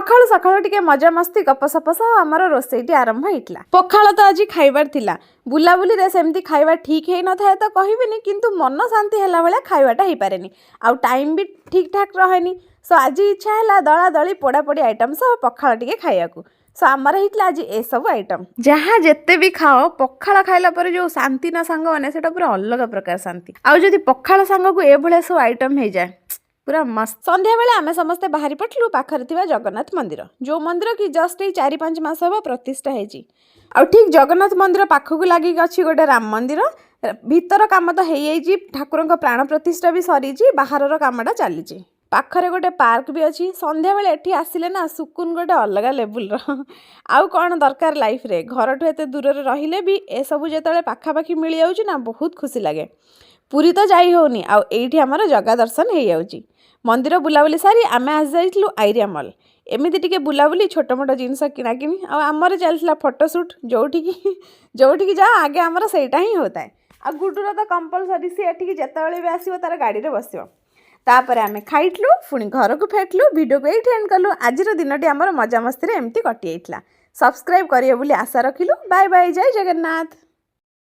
सकाळू सकाळू टिके मजा मस्ती गपसपस आमर रोसईटी आरंभ होता। पखाल तो आज खाइबार थिला बुलाबुली रे सेमती खाइबा ठीक है न थाए तो कहबिनी किंतु मन शांति हैला भले खाइबाटा हो पारेनी आउ टाइम भी ठीक ठाक रहेनी। सो आज इच्छा है दला दली पोड़ापोड़ी आइटम सब पखाल टिके खाइबाकू। सो आमर होता आज ए सब आइटम जहाँ जिते भी खाओ पखाल खाइला पर जो शांति ना सांग मैंने से पूरा अलग प्रकार शांति। आउ जदि पखाल सांग को ए भले सब आइटम हो जाए पूरा मस्त। संध्या बेले आमे समस्ते बाहरी पड़लु पाखरे थिबा जगन्नाथ मंदिर जो मंदिर कि जस्ट 4-5 मास हबा प्रतिष्ठा हेची। आ ठीक जगन्नाथ मंदिर पाखकु लागि अछि गोटे राम मंदिर भीतर काम तो हेई जाइछि ठाकुरଙ୍କ प्राण प्रतिष्ठा भी सरीछि बाहरर कामटा चलीछि। पाखरे गोटे पार्क भी अच्छी संध्या बेले एठी आसिले ना सुकुन गोटे अलग लेवल आउ कौन दरकार लाइफ रे घर ठू एते दूर रहिले भी ए सब जेतले पाखापाखी मिल जाउछि ना बहुत खुशी लगे। पुरी तो जाई होनी आउ एठी हमर जगह दर्शन हो जाउछि। मंदिर बुलाबुली सारी आमे आस जाइलु आइरिया मॉल एमिति टिके बुलाबुली छोट मोट जिनस किना किनी आ हमर चलथिला फोटोशूट जोठी जा आगे हमर सेटा ही होता है। आ गुडुर तो कंपलसरी सी एठी जेतबेले भी आसीबो तार गाड़ी रे बसिबो। तापर आमे खाइटलु पुणी घर को फेटलु वीडियो को एठी एंड कलु। आजिर दिनटी हमर मजा मस्ती रे एमती कटि जाइतला। सब्सक्राइब करियो बोली आशा रखिलु। बाय बाय जय जगन्नाथ।